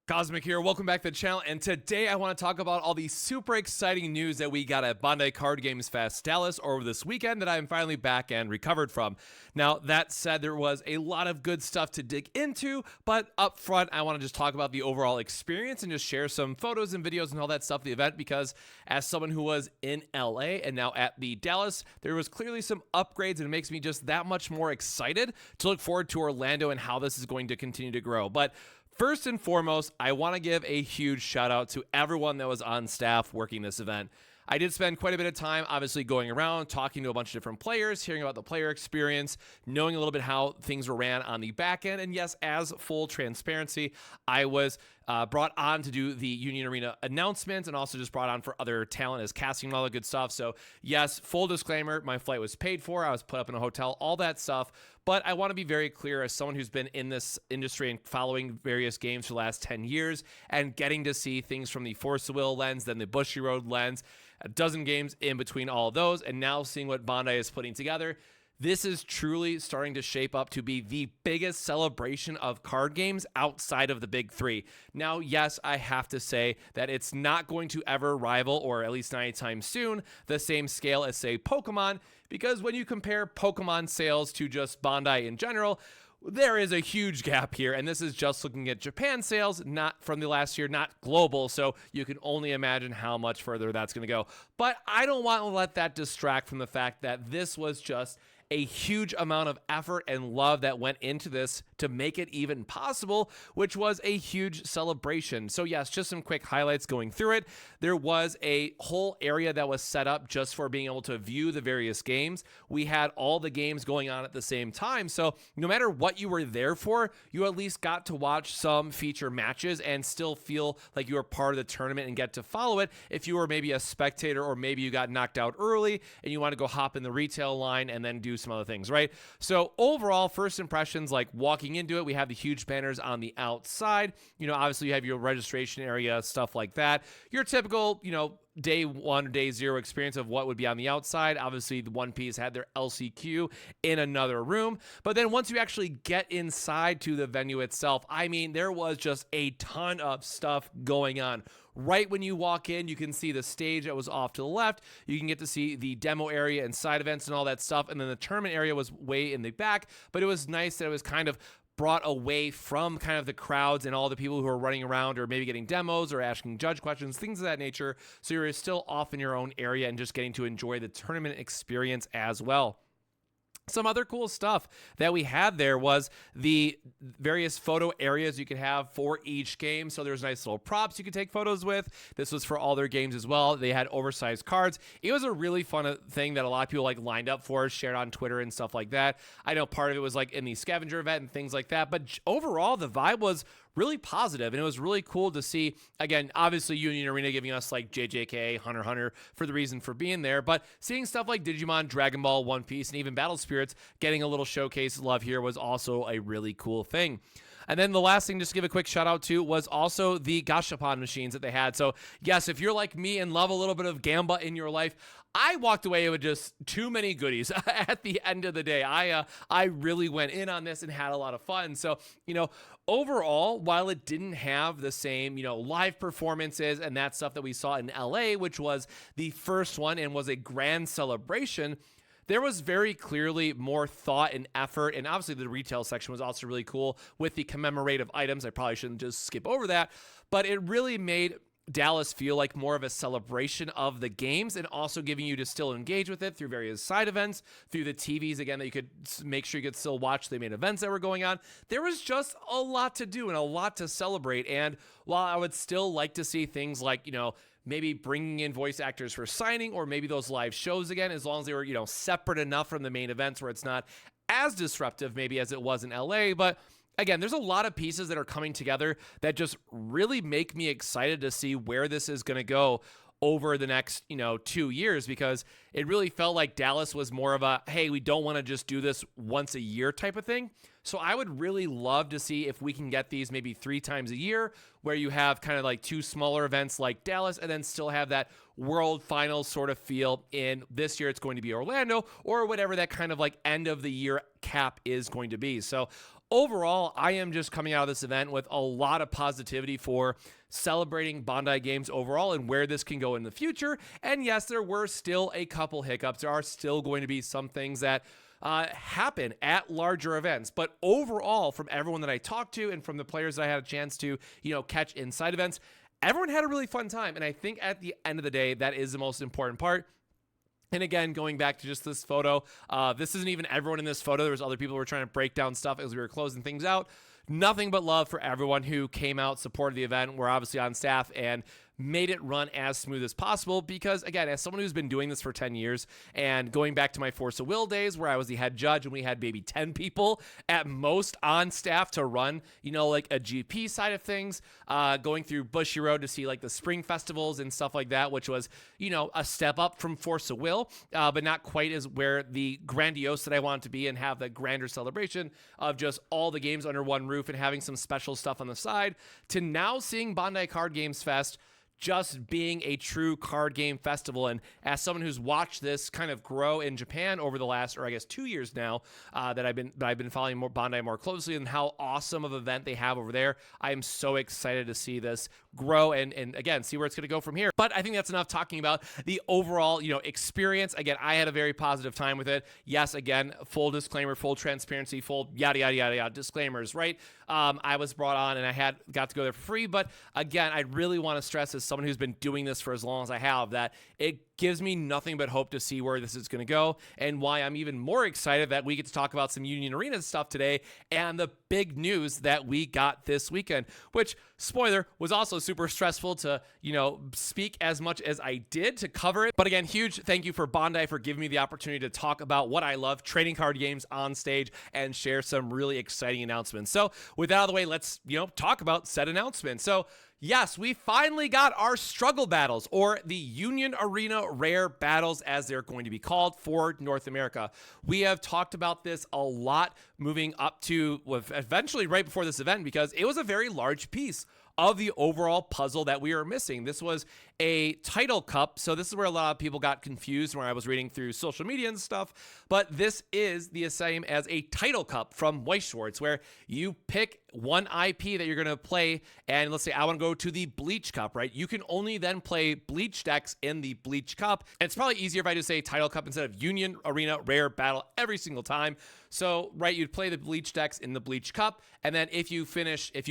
Cosmic here, welcome back to the channel, and today I want to talk about all the super exciting news that we got at Bandai Card Games Fest Dallas over this weekend that I'm finally back and recovered from. Now, that said, there was a lot of good stuff to dig into, but up front, I want to just talk about the overall experience and just share some photos and videos and all that stuff of the event, because as someone who was in LA and now at the Dallas, there was clearly some upgrades, and it makes me just that much more excited to look forward to Orlando and how this is going to continue to grow. But first and foremost, I want to give a huge shout out to everyone that was on staff working this event. I did spend quite a bit of time, obviously, going around, talking to a bunch of different players, hearing about the player experience, knowing a little bit how things were ran on the back end. And yes, as full transparency, I was brought on to do the Union Arena announcements and also just brought on for other talent as casting and all the good stuff. So yes, full disclaimer, my flight was paid for. I was put up in a hotel, all that stuff. But I want to be very clear, as someone who's been in this industry and following various games for the last 10 years and getting to see things from the Force of Will lens, then the Bushy Road lens, a dozen games in between all of those, and now seeing what Bandai is putting together, this is truly starting to shape up to be the biggest celebration of card games outside of the big three. Now, yes, I have to say that it's not going to ever rival, or at least not anytime soon, the same scale as, say, Pokemon, because when you compare Pokemon sales to just Bandai in general, there is a huge gap here, and this is just looking at Japan sales, not from the last year, not global, so you can only imagine how much further that's going to go. But I don't want to let that distract from the fact that this was just a huge amount of effort and love that went into this to make it even possible, which was a huge celebration. So yes, just some quick highlights going through it. There was a whole area that was set up just for being able to view the various games. We had all the games going on at the same time, so no matter what you were there for, you at least got to watch some feature matches and still feel like you were part of the tournament and get to follow it if you were maybe a spectator, or maybe you got knocked out early and you want to go hop in the retail line and then do some other things, right? So overall, first impressions, like walking into it, we have the huge banners on the outside. Obviously you have your registration area, stuff like that. Your typical, day one, day zero experience of what would be on the outside. Obviously, the One Piece had their LCQ in another room. But then once you actually get inside to the venue itself, I mean, there was just a ton of stuff going on. Right when you walk in, you can see the stage that was off to the left. You can get to see the demo area and side events and all that stuff. And then the tournament area was way in the back. But it was nice that it was kind of brought away from kind of the crowds and all the people who are running around or maybe getting demos or asking judge questions, things of that nature. So you're still off in your own area and just getting to enjoy the tournament experience as well. Some other cool stuff that we had there was the various photo areas you could have for each game. So there's nice little props you could take photos with. This was for all their games as well. They had oversized cards. It was a really fun thing that a lot of people lined up for, shared on Twitter and stuff like that. I know part of it was in the scavenger event and things like that, but overall the vibe was really positive, and it was really cool to see. Again, obviously Union Arena giving us JJK, Hunter x Hunter for the reason for being there, but seeing stuff like Digimon, Dragon Ball, One Piece, and even Battle Spirits getting a little showcase love here was also a really cool thing. And then the last thing, just to give a quick shout out to, was also the Gashapon machines that they had. So yes, if you're like me and love a little bit of Gamba in your life, I walked away with just too many goodies at the end of the day. I really went in on this and had a lot of fun. So, overall, while it didn't have the same, live performances and that stuff that we saw in LA, which was the first one and was a grand celebration, there was very clearly more thought and effort, and obviously the retail section was also really cool with the commemorative items. I probably shouldn't just skip over that, but it really made Dallas feel like more of a celebration of the games, and also giving you to still engage with it through various side events, through the TVs, again, that you could make sure you could still watch the main events that were going on. There was just a lot to do and a lot to celebrate, and while I would still like to see things like, maybe bringing in voice actors for signing, or maybe those live shows again, as long as they were, separate enough from the main events where it's not as disruptive maybe as it was in LA. But again, there's a lot of pieces that are coming together that just really make me excited to see where this is going to go over the next, 2 years, because it really felt like Dallas was more of a, hey, we don't want to just do this once a year type of thing. So I would really love to see if we can get these maybe 3 times a year, where you have kind of 2 smaller events like Dallas, and then still have that world final sort of feel. In this year, it's going to be Orlando, or whatever that kind of end of the year cap is going to be. So overall, I am just coming out of this event with a lot of positivity for celebrating Bandai games overall and where this can go in the future. And yes, there were still a couple hiccups. There are still going to be some things that happen at larger events. But overall, from everyone that I talked to and from the players that I had a chance to, catch inside events, everyone had a really fun time. And I think at the end of the day, that is the most important part. And again, going back to just this photo, this isn't even everyone in this photo. There was other people who were trying to break down stuff as we were closing things out. Nothing but love for everyone who came out, supported the event. We're obviously on staff and made it run as smooth as possible because, again, as someone who's been doing this for 10 years and going back to my Force of Will days where I was the head judge and we had maybe 10 people at most on staff to run, like a GP side of things, going through Bushy Road to see like the spring festivals and stuff like that, which was, a step up from Force of Will, but not quite as where the grandiose that I wanted to be and have the grander celebration of just all the games under one roof and having some special stuff on the side, to now seeing Bandai Card Games Fest just being a true card game festival. And as someone who's watched this kind of grow in Japan over the last, or I guess 2 years now, that I've been following Bandai more closely and how awesome of an event they have over there, I am so excited to see this grow and again, see where it's going to go from here. But I think that's enough talking about the overall, experience. Again, I had a very positive time with it. Yes, again, full disclaimer, full transparency, full yada, yada, yada, yada, disclaimers, right? I was brought on and I got to go there for free. But again, I really want to stress as someone who's been doing this for as long as I have that it gives me nothing but hope to see where this is going to go and why I'm even more excited that we get to talk about some Union Arena stuff today and the big news that we got this weekend, which, spoiler, was also super stressful to, speak as much as I did to cover it. But again, huge thank you for Bandai for giving me the opportunity to talk about what I love, trading card games on stage, and share some really exciting announcements. So with that out of the way, let's, talk about said announcement. So yes, we finally got our struggle battles, or the Union Arena Rare Battles, as they're going to be called for North America. We have talked about this a lot moving up to eventually right before this event because it was a very large piece of the overall puzzle that we were missing. This was a title cup, so this is where a lot of people got confused when I was reading through social media and stuff, but this is the same as a title cup from Weiss Schwarz, where you pick one IP that you're going to play, and let's say I want to go to the Bleach Cup, right? You can only then play Bleach decks in the Bleach Cup. And it's probably easier if I just say title cup instead of Union Arena Rare Battle every single time. So, right, you'd play the Bleach decks in the Bleach Cup, and then if you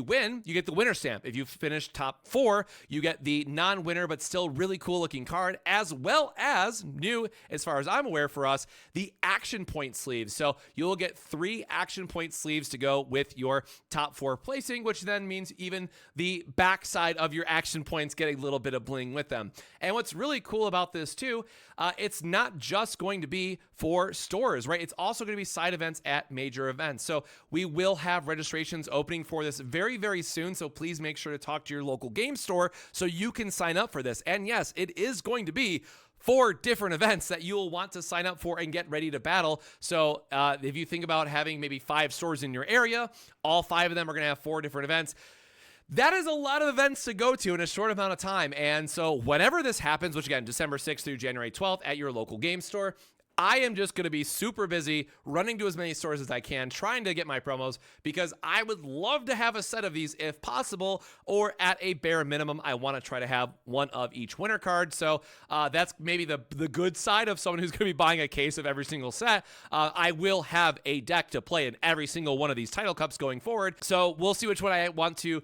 win, you get the winner stamp. If you finish top 4, you get the non-winner but still really cool looking card, as well as, new as far as I'm aware for us, the action point sleeves. So you'll get 3 action point sleeves to go with your top 4 placing, which then means even the backside of your action points get a little bit of bling with them. And what's really cool about this too, it's not just going to be for stores, right? It's also going to be side events at major events. So we will have registrations opening for this very, very soon. So please make sure to talk to your local game store so you can sign up for this. And yes, it is going to be 4 different events that you'll want to sign up for and get ready to battle. So if you think about having maybe 5 stores in your area, all 5 of them are going to have 4 different events. That is a lot of events to go to in a short amount of time. And so whenever this happens, which again, December 6th through January 12th at your local game store, I am just going to be super busy running to as many stores as I can, trying to get my promos, because I would love to have a set of these if possible, or at a bare minimum, I want to try to have one of each winner card. So that's maybe the good side of someone who's going to be buying a case of every single set. I will have a deck to play in every single one of these title cups going forward. So we'll see which one I want to,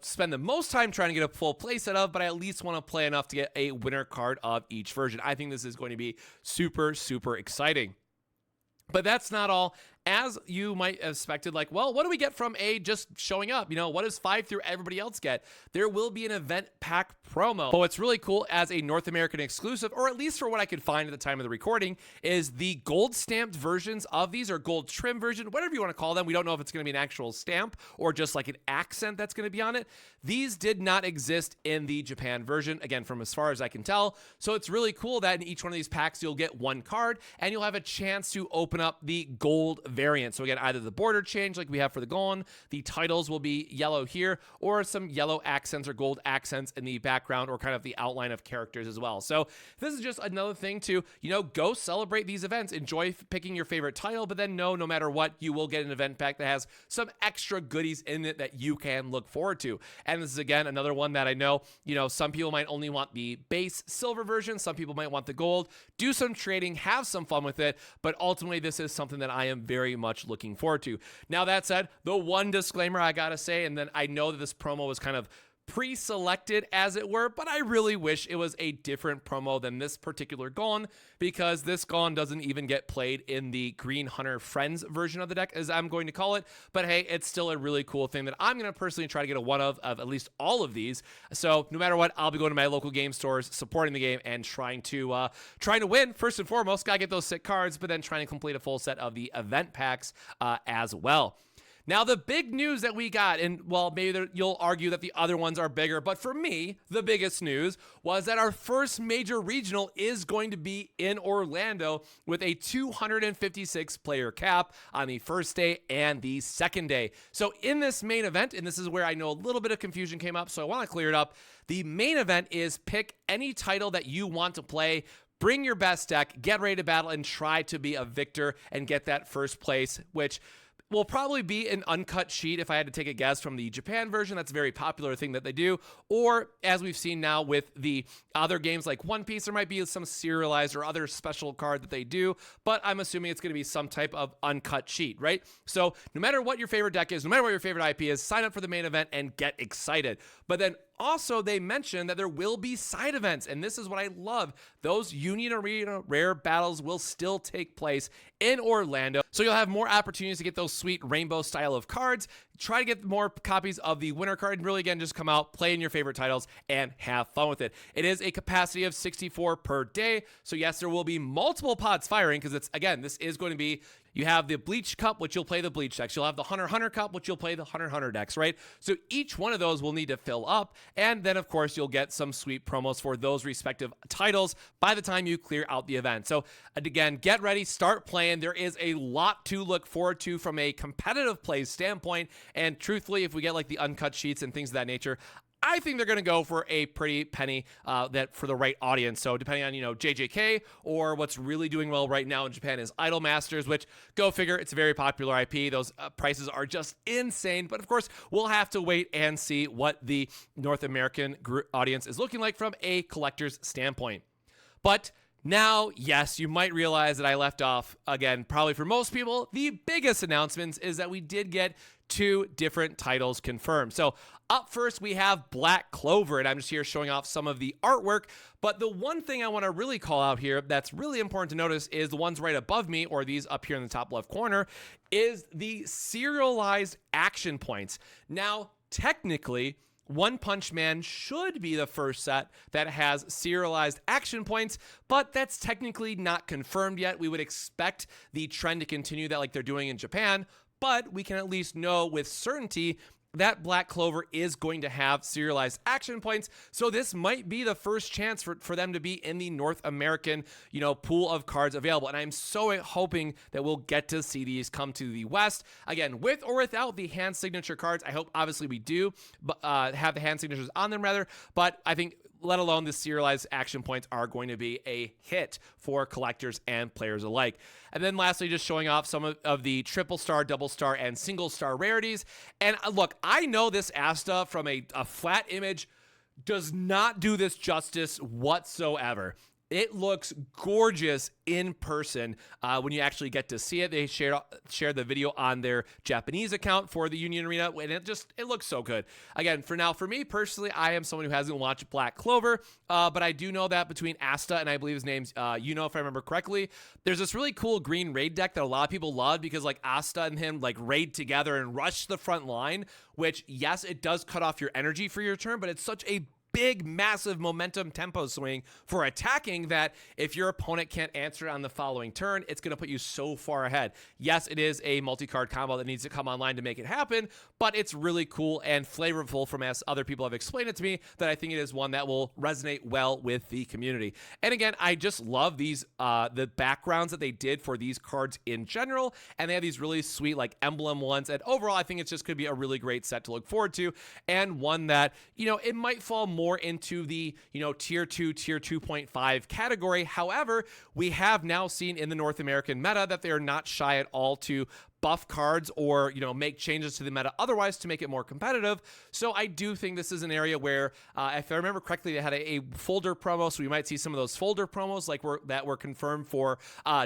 spend the most time trying to get a full play set of, but I at least want to play enough to get a winner card of each version. I think this is going to be super, super exciting. But that's not all. As you might have expected, like, well, what do we get from just showing up? What does 5 through everybody else get? There will be an event pack promo. But what's really cool as a North American exclusive, or at least for what I could find at the time of the recording, is the gold stamped versions of these, or gold trim version, whatever you want to call them. We don't know if it's going to be an actual stamp or just like an accent that's going to be on it. These did not exist in the Japan version, again, from as far as I can tell. So it's really cool that in each one of these packs, you'll get 1 card and you'll have a chance to open up the gold variant. So again, either the border change like we have for the Golem, the titles will be yellow here, or some yellow accents or gold accents in the background or kind of the outline of characters as well. So this is just another thing to, go celebrate these events, enjoy picking your favorite title, but then no matter what, you will get an event pack that has some extra goodies in it that you can look forward to. And this is again another one that I know, some people might only want the base silver version, some people might want the gold. Do some trading, have some fun with it, but ultimately this is something that I am very much looking forward to. Now that said, the one disclaimer I gotta say, and then I know that this promo was kind of pre-selected as it were, but I really wish it was a different promo than this particular Gon, because this Gon doesn't even get played in the Green Hunter Friends version of the deck, as I'm going to call it. But hey, it's still a really cool thing that I'm going to personally try to get a one of at least all of these. So no matter what, I'll be going to my local game stores, supporting the game, and trying to win. First and foremost, gotta get those sick cards, but then trying to complete a full set of the event packs as well. Now, the big news that we got, and well, maybe you'll argue that the other ones are bigger, but for me, the biggest news was that our first major regional is going to be in Orlando with a 256 player cap on the first day and the second day. So in this main event, and this is where I know a little bit of confusion came up, so I want to clear it up. The main event is pick any title that you want to play. Bring your best deck, get ready to battle, and try to be a victor and get that first place, which will probably be an uncut sheet if I had to take a guess from the Japan version. That's a very popular thing that they do. Or as we've seen now with the other games like One Piece, there might be some serialized or other special card that they do, but I'm assuming it's going to be some type of uncut sheet, right? So no matter what your favorite deck is, no matter what your favorite IP is, sign up for the main event and get excited. But then also, they mentioned that there will be side events, and this is what I love. Those Union Arena rare battles will still take place in Orlando, so you'll have more opportunities to get those sweet rainbow style of cards. Try to get more copies of the winner card, and really, again, just come out, play in your favorite titles, and have fun with it. It is a capacity of 64 per day, so yes, there will be multiple pods firing, because it's, again, this is going to be, you have the Bleach Cup, which you'll play the Bleach decks. You'll have the Hunter Cup, which you'll play the Hunter decks, right? So each one of those will need to fill up. And then, of course, you'll get some sweet promos for those respective titles by the time you clear out the event. So again, get ready, start playing. There is a lot to look forward to from a competitive play standpoint. And truthfully, if we get like the uncut sheets and things of that nature, I think they're going to go for a pretty penny that for the right audience. So depending on, JJK, or what's really doing well right now in Japan is Idol Masters, which, go figure, it's a very popular IP. Those prices are just insane. But of course, we'll have to wait and see what the North American audience is looking like from a collector's standpoint. But now, yes, you might realize that I left off, again, probably for most people, the biggest announcements is that we did get 2 different titles confirmed. So up first, we have Black Clover, and I'm just here showing off some of the artwork. But the one thing I want to really call out here that's really important to notice is the ones right above me, or these up here in the top left corner, is the serialized action points. Now, technically, One Punch Man should be the first set that has serialized action points, but that's technically not confirmed yet. We would expect the trend to continue that like they're doing in Japan, but we can at least know with certainty that Black Clover is going to have serialized action points. So this might be the first chance for them to be in the North American, pool of cards available. And I'm so hoping that we'll get to see these come to the West. Again, with or without the hand signature cards. I hope obviously we do have the hand signatures on them rather, but I think let alone the serialized action points are going to be a hit for collectors and players alike. And then lastly, just showing off some of the triple star, double star, and single star rarities. And look, I know this Asta from a flat image does not do this justice whatsoever. It looks gorgeous in person when you actually get to see it. They shared the video on their Japanese account for the Union Arena, and it looks so good. Again, for me personally, I am someone who hasn't watched Black Clover, but I do know that between Asta and I believe his name's if I remember correctly, there's this really cool green raid deck that a lot of people love because like Asta and him like raid together and rush the front line, which yes, it does cut off your energy for your turn, but it's such a big, massive momentum tempo swing for attacking that if your opponent can't answer it on the following turn, it's going to put you so far ahead. Yes, it is a multi-card combo that needs to come online to make it happen, but it's really cool and flavorful from as other people have explained it to me that I think it is one that will resonate well with the community. And again, I just love these, the backgrounds that they did for these cards in general, and they have these really sweet like emblem ones, and overall I think it's just could be a really great set to look forward to, and one that, you know, it might fall more into the, you know, tier 2, tier 2.5 category. However, we have now seen in the North American meta that they are not shy at all to buff cards or, you know, make changes to the meta otherwise to make it more competitive. So I do think this is an area where, if I remember correctly, they had a folder promo, so we might see some of those folder promos like that were confirmed for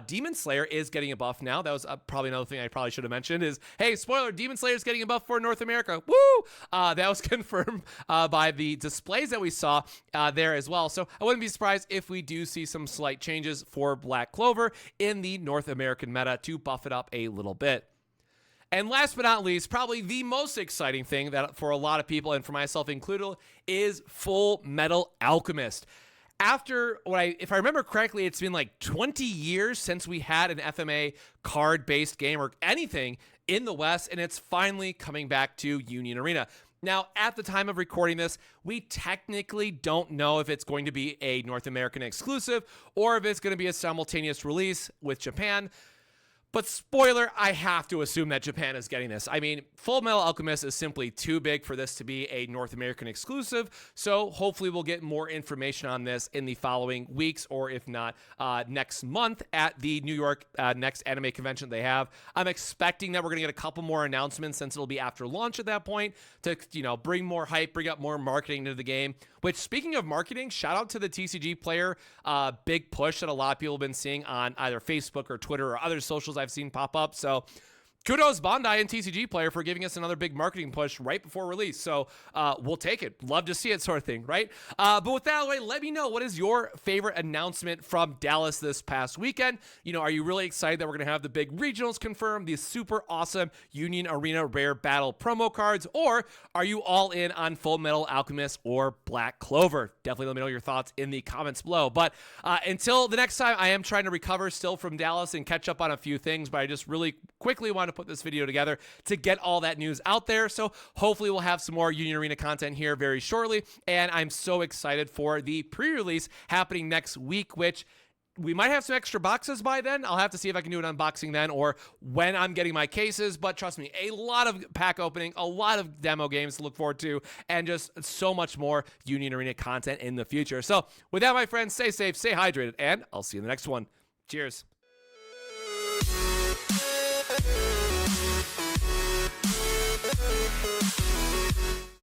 Demon Slayer is getting a buff now. That was probably another thing I probably should have mentioned is, hey, spoiler, Demon Slayer is getting a buff for North America. Woo! That was confirmed by the displays that we saw there as well. So I wouldn't be surprised if we do see some slight changes for Black Clover in the North American meta to buff it up a little bit. And last but not least, probably the most exciting thing that for a lot of people, and for myself included, is Full Metal Alchemist. After if I remember correctly, it's been like 20 years since we had an FMA card-based game or anything in the West, and it's finally coming back to Union Arena. Now, at the time of recording this, we technically don't know if it's going to be a North American exclusive or if it's going to be a simultaneous release with Japan. But spoiler, I have to assume that Japan is getting this. I mean, Full Metal Alchemist is simply too big for this to be a North American exclusive, so hopefully we'll get more information on this in the following weeks, or if not, next month at the New York next anime convention they have. I'm expecting that we're going to get a couple more announcements since it'll be after launch at that point to, you know, bring more hype, bring up more marketing to the game. Which, speaking of marketing, shout out to the TCG Player big push that a lot of people have been seeing on either Facebook or Twitter or other socials I've seen pop up. So kudos Bandai and TCG Player for giving us another big marketing push right before release. So we'll take it. Love to see it, sort of thing, right? But with that out of the way, let me know, what is your favorite announcement from Dallas this past weekend? You know, are you really excited that we're going to have the big regionals confirmed, these super awesome Union Arena Rare Battle promo cards, or are you all in on Full Metal Alchemist or Black Clover? Definitely let me know your thoughts in the comments below. But until the next time, I am trying to recover still from Dallas and catch up on a few things, but I just really quickly want to put this video together to get all that news out there. So hopefully we'll have some more Union Arena content here very shortly. And I'm so excited for the pre-release happening next week, which we might have some extra boxes by then. I'll have to see if I can do an unboxing then or when I'm getting my cases. But trust me, a lot of pack opening, a lot of demo games to look forward to, and just so much more Union Arena content in the future. So with that, my friends, stay safe, stay hydrated, and I'll see you in the next one. Cheers.